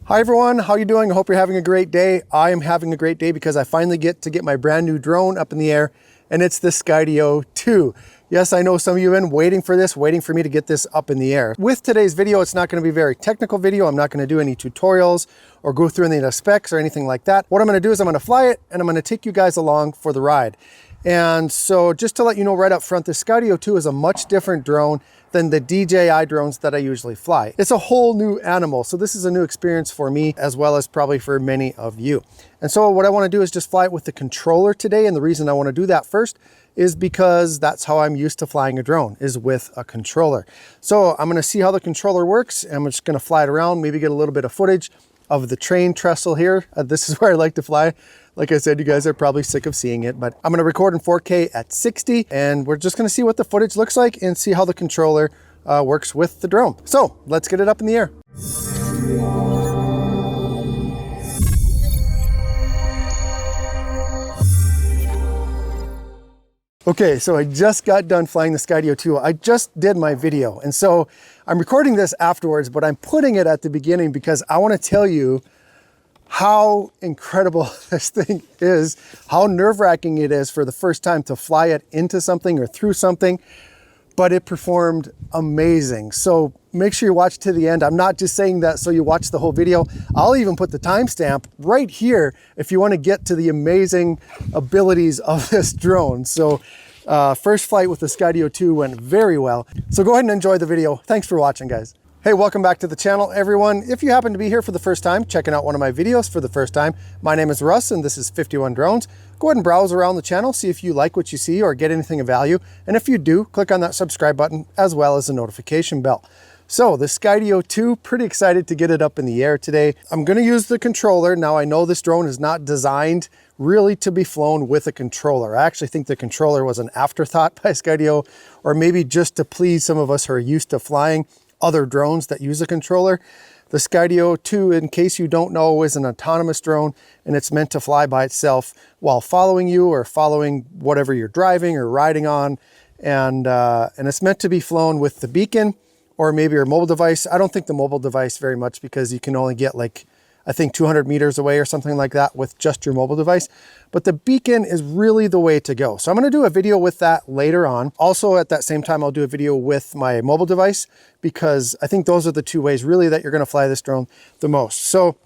Hi everyone, how you doing? I hope you're having a great day. I am having a great day because I finally get to get my brand new drone up in the air, and it's the Skydio 2. Yes, I know some of you have been waiting for this, waiting for me to get this up in the air. With today's video, it's not going to be a very technical video. I'm not going to do any tutorials or go through any of the specs or anything like that. What I'm going to do is I'm going to fly it and I'm going to take you guys along for the ride. And so just to let you know right up front, the Skydio 2 is a much different drone than the DJI drones that I usually fly. It's a whole new animal. So this is a new experience for me as well as probably for many of you. And so what I want to do is just fly it with the controller today. And the reason I want to do that first is because that's how I'm used to flying a drone, is with a controller. So I'm going to see how the controller works. And I'm just going to fly it around, maybe get a little bit of footage of the train trestle here. This is where I like to fly. Like I said, you guys are probably sick of seeing it, but I'm going to record in 4K at 60, and we're just going to see what the footage looks like and see how the controller works with the drone. So let's get it up in the air. Okay, so I just got done flying the Skydio 2. I just did my video, and so I'm recording this afterwards, but I'm putting it at the beginning because I want to tell you how incredible this thing is, how nerve-wracking it is for the first time to fly it into something or through something, but it performed amazing. So make sure you watch to the end. I'm not just saying that so you watch the whole video. I'll even put the timestamp right here if you want to get to the amazing abilities of this drone. So first flight with the Skydio 2 went very well. So go ahead and enjoy the video. Thanks for watching, guys. Hey, welcome back to the channel, everyone. If you happen to be here for the first time, checking out one of my videos for the first time, my name is Russ and this is 51 Drones. Go ahead and browse around the channel, see if you like what you see or get anything of value. And if you do, click on that subscribe button as well as the notification bell. So the Skydio 2, pretty excited to get it up in the air today. I'm gonna use the controller. Now I know this drone is not designed really to be flown with a controller. I actually think the controller was an afterthought by Skydio, or maybe just to please some of us who are used to flying other drones that use a controller. The Skydio 2, in case you don't know, is an autonomous drone, and it's meant to fly by itself while following you or following whatever you're driving or riding on. And it's meant to be flown with the beacon or maybe your mobile device. I don't think the mobile device very much because you can only get like, I think 200 meters away or something like that with just your mobile device. But the beacon is really the way to go. So I'm going to do a video with that later on. Also at that same time, I'll do a video with my mobile device because I think those are the two ways really that you're going to fly this drone the most. So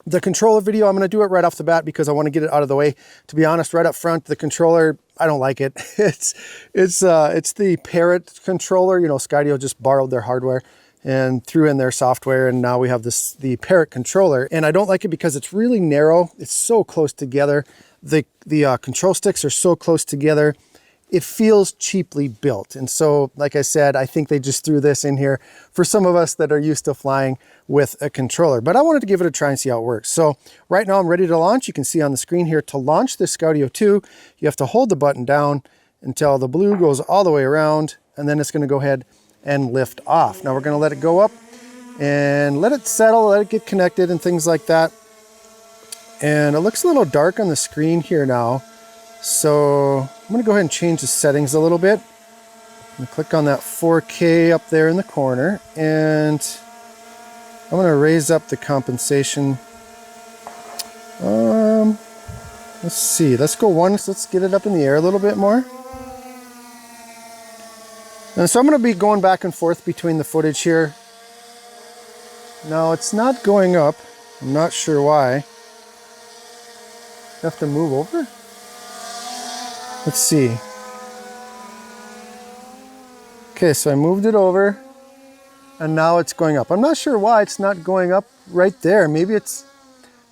the controller video, I'm going to do it right off the bat because I want to get it out of the way. To be honest, right up front, the controller, I don't like it. It's the Parrot controller. You know, Skydio just borrowed their hardware and threw in their software, and now we have the Parrot controller, and I don't like it because it's really narrow. It's so close together. The control sticks are so close together. It feels cheaply built, and so like I said, I think they just threw this in here for some of us that are used to flying with a controller, but I wanted to give it a try and see how it works. So right now I'm ready to launch. You can see on the screen here, to launch the Skydio 2, you have to hold the button down until the blue goes all the way around, and then it's going to go ahead and lift off. Now we're going to let it go up and let it settle, let it get connected and things like that. And it looks a little dark on the screen here now. So I'm going to go ahead and change the settings a little bit. I'm going to click on that 4K up there in the corner, and I'm going to raise up the compensation. Let's see, let's go once. Let's get it up in the air a little bit more. And so I'm going to be going back and forth between the footage here. Now it's not going up. I'm not sure why. I have to move over. Let's see. Okay, so I moved it over and now it's going up. I'm not sure why it's not going up right there. Maybe it's,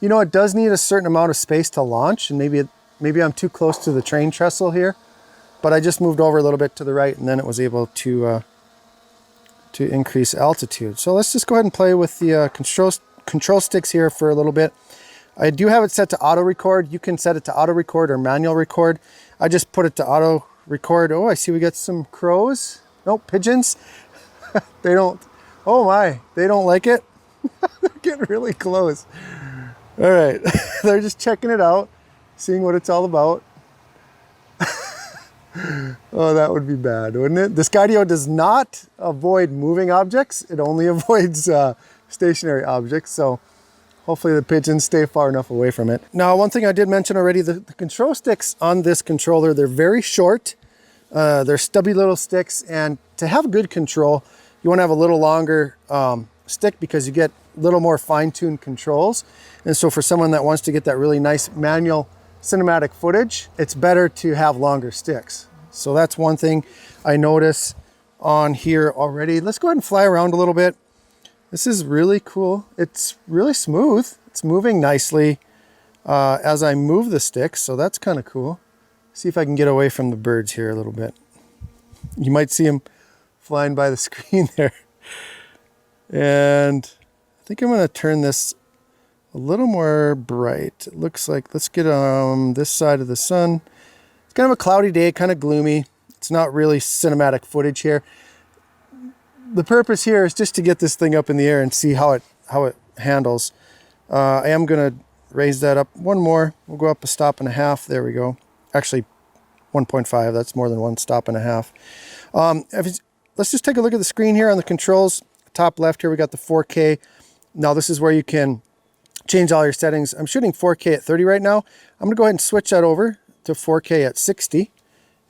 you know, it does need a certain amount of space to launch, and maybe I'm too close to the train trestle here. But I just moved over a little bit to the right, and then it was able to increase altitude. So let's just go ahead and play with the control sticks here for a little bit. I do have it set to auto record. You can set it to auto record or manual record. I just put it to auto record. Oh, I see we got some crows. Nope, pigeons. They don't, oh my, they don't like it. They're getting really close. All right, they're just checking it out, seeing what it's all about. Oh, that would be bad, wouldn't it? The Skydio does not avoid moving objects. It only avoids stationary objects. So Hopefully the pigeons stay far enough away from it. Now, one thing I did mention already, the control sticks on this controller, they're very short. They're stubby little sticks, and to have good control, you want to have a little longer stick because you get a little more fine-tuned controls. And so for someone that wants to get that really nice manual cinematic footage, it's better to have longer sticks. So that's one thing I notice on here already. Let's go ahead and fly around a little bit. This is really cool. It's really smooth. It's moving nicely as I move the sticks, so that's kind of cool. See if I can get away from the birds here a little bit. You might see them flying by the screen there. And I think I'm going to turn this a little more bright. It looks like, let's get on this side of the sun. It's kind of a cloudy day, kind of gloomy. It's not really cinematic footage here. The purpose here is just to get this thing up in the air and see how it handles. I am going to raise that up one more. We'll go up a stop and a half. There we go. Actually 1.5, that's more than one stop and a half. Let's just take a look at the screen here on the controls. Top left here, we got the 4K. Now this is where you can change all your settings. I'm shooting 4K at 30 right now. I'm gonna go ahead and switch that over to 4K at 60.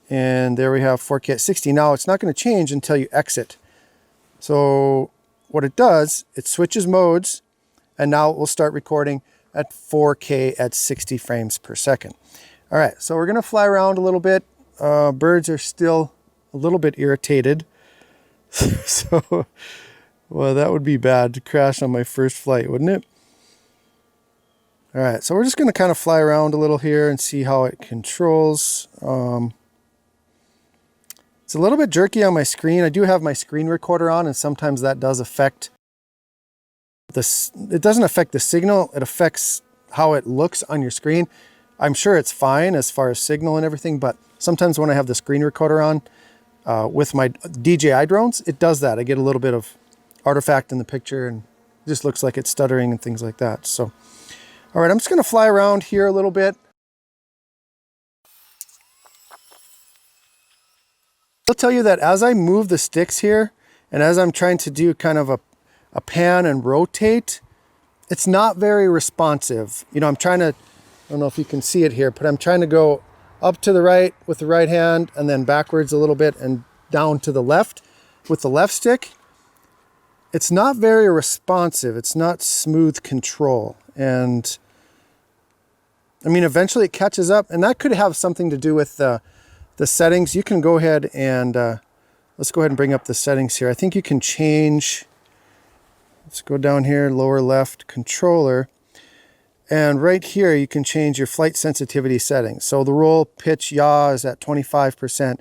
And there we have 4K at 60. Now it's not gonna change until you exit. So what it does, it switches modes, and now it will start recording at 4K at 60 frames per second. All right, so we're gonna fly around a little bit. Birds are still a little bit irritated. So, well, that would be bad to crash on my first flight, wouldn't it? All right, so we're just gonna kind of fly around a little here and see how it controls. It's a little bit jerky on my screen. I do have my screen recorder on, and sometimes that does affect this. It doesn't affect the signal, it affects how it looks on your screen. I'm sure it's fine as far as signal and everything, but sometimes when I have the screen recorder on with my DJI drones, it does that. I get a little bit of artifact in the picture and it just looks like it's stuttering and things like that. So, all right, I'm just gonna fly around here a little bit. I'll tell you that as I move the sticks here and as I'm trying to do kind of a pan and rotate, it's not very responsive. You know, I'm trying to, I don't know if you can see it here, but I'm trying to go up to the right with the right hand and then backwards a little bit and down to the left with the left stick. It's not very responsive. It's not smooth control. And I mean, eventually it catches up, and that could have something to do with the settings. You can go ahead and let's go ahead and bring up the settings here. I think you can change, let's go down here, lower left controller. And right here, you can change your flight sensitivity settings. So the roll, pitch, yaw is at 25%.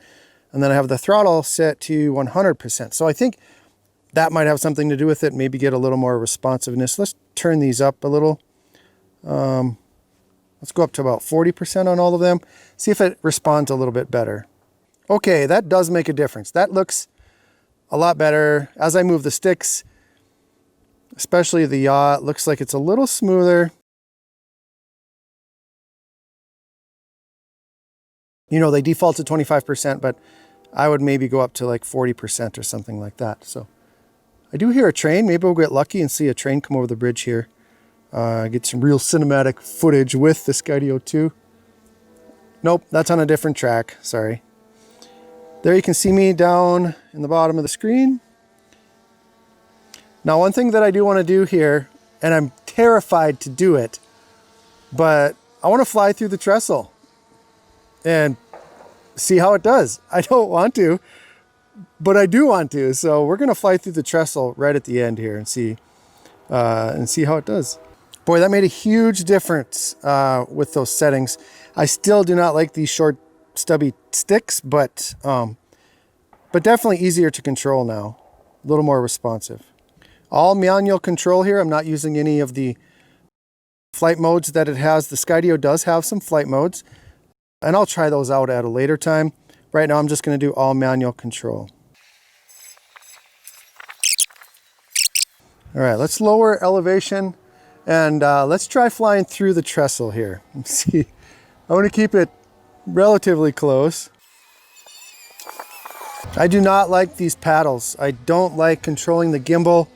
And then I have the throttle set to 100%. So I think that might have something to do with it. Maybe get a little more responsiveness. Let's turn these up a little. Let's go up to about 40% on all of them. See if it responds a little bit better. Okay, that does make a difference. That looks a lot better. As I move the sticks, especially the yaw, it looks like it's a little smoother. You know, they default to 25%, but I would maybe go up to like 40% or something like that. So I do hear a train. Maybe we'll get lucky and see a train come over the bridge here. Get some real cinematic footage with the Skydio 2. Nope, that's on a different track. Sorry. There you can see me down in the bottom of the screen. Now, one thing that I do want to do here, and I'm terrified to do it, but I want to fly through the trestle and see how it does. I don't want to, but I do want to. So we're going to fly through the trestle right at the end here and see how it does. Boy, that made a huge difference with those settings. I still do not like these short, stubby sticks, but definitely easier to control now. A little more responsive. All manual control here. I'm not using any of the flight modes that it has. The Skydio does have some flight modes, and I'll try those out at a later time. Right now, I'm just going to do all manual control. All right, let's lower elevation and let's try flying through the trestle here. Let's see. I want to keep it relatively close. I do not like these paddles. I don't like controlling the gimbal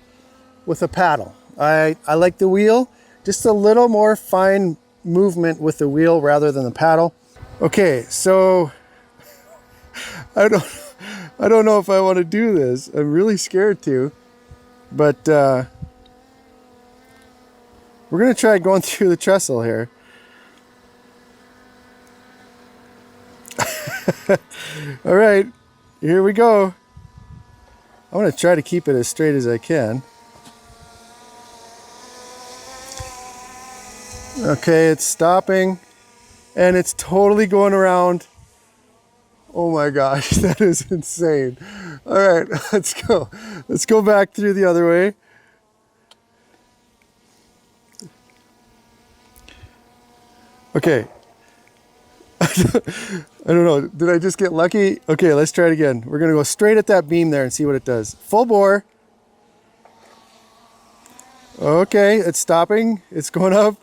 with a paddle. I like the wheel. Just a little more fine movement with the wheel rather than the paddle. Okay, so I don't know if I want to do this. I'm really scared to, but we're gonna try going through the trestle here. All right, here we go. I want to try to keep it as straight as I can. Okay, it's stopping and it's totally going around. Oh my gosh, that is insane. All right, let's go. Let's go back through the other way. Okay. I don't know, did I just get lucky? Okay, let's try it again. We're gonna go straight at that beam there and see what it does. Full bore. Okay, it's stopping, it's going up.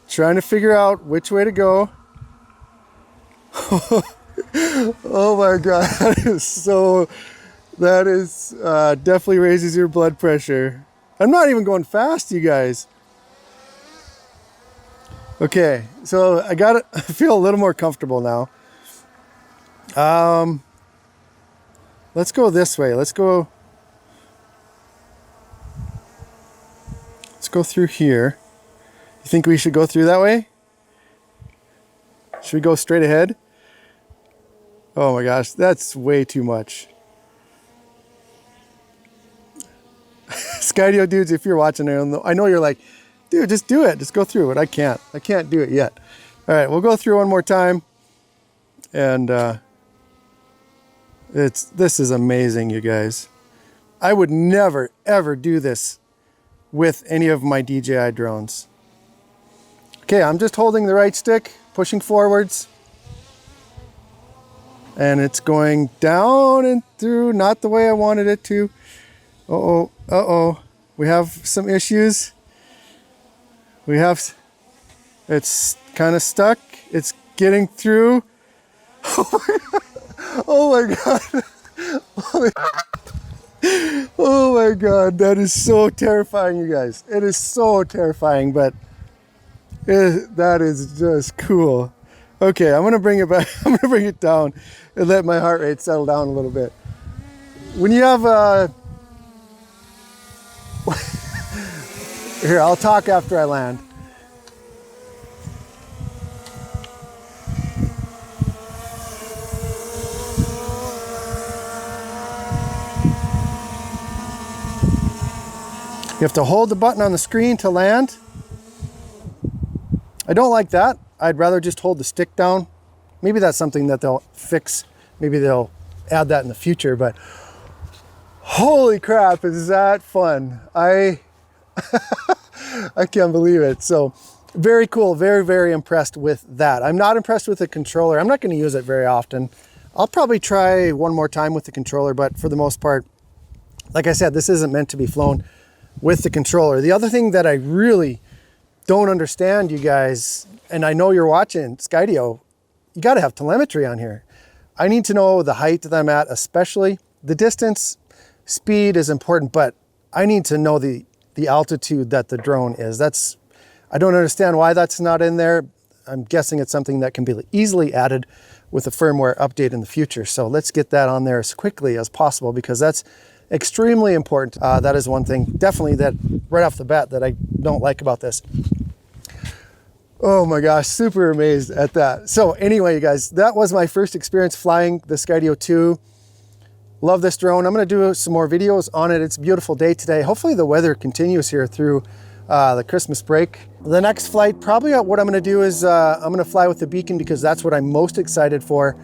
Trying to figure out which way to go. Oh my God, that is definitely raises your blood pressure. I'm not even going fast, you guys. Okay, so I feel a little more comfortable now. Let's go this way. Let's go through here. You think we should go through that way? Should we go straight ahead? Oh my gosh, that's way too much. Skydio dudes, if you're watching, I know you're like, dude, just do it. Just go through it. I can't do it yet. All right, we'll go through one more time. And this is amazing, you guys. I would never, ever do this with any of my DJI drones. Okay, I'm just holding the right stick, pushing forwards. And it's going down and through, not the way I wanted it to. Uh-oh, uh-oh. We have some issues. It's kind of stuck. It's getting through. Oh my God. Oh my God. That is so terrifying, you guys. It is so terrifying, but that is just cool. Okay, I'm gonna bring it back. I'm gonna bring it down and let my heart rate settle down a little bit. When you have here, I'll talk after I land. You have to hold the button on the screen to land. I don't like that. I'd rather just hold the stick down. Maybe that's something that they'll fix. Maybe they'll add that in the future, but holy crap, is that fun. I can't believe it. So very cool, very, very impressed with that. I'm not impressed with the controller. I'm not gonna use it very often. I'll probably try one more time with the controller, but for the most part, like I said, this isn't meant to be flown with the controller. The other thing that I really don't understand, you guys, and I know you're watching Skydio, you gotta have telemetry on here. I need to know the height that I'm at, especially. The distance, speed is important, but I need to know the altitude that the drone is. I don't understand why that's not in there. I'm guessing it's something that can be easily added with a firmware update in the future. So let's get that on there as quickly as possible, because that's extremely important. That is one thing, definitely, that right off the bat that I don't like about this. Oh my gosh, super amazed at that. So anyway, you guys, that was my first experience flying the Skydio 2. Love this drone. I'm gonna do some more videos on it. It's a beautiful day today. Hopefully the weather continues here through the Christmas break. The next flight, probably what I'm gonna do is I'm gonna fly with the beacon, because that's what I'm most excited for,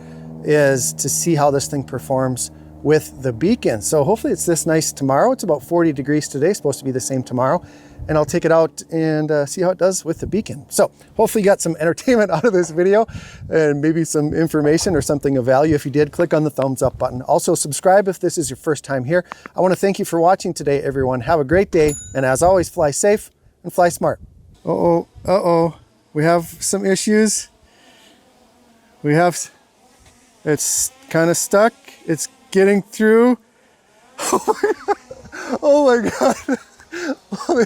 is to see how this thing performs with the beacon. So hopefully it's this nice tomorrow. It's about 40 degrees today, supposed to be the same tomorrow. And I'll take it out and see how it does with the beacon. So hopefully you got some entertainment out of this video and maybe some information or something of value. If you did, click on the thumbs up button. Also subscribe if this is your first time here. I want to thank you for watching today, everyone. Have a great day. And as always, fly safe and fly smart. Uh-oh, uh-oh. We have some issues. It's kind of stuck. It's getting through. Oh my God.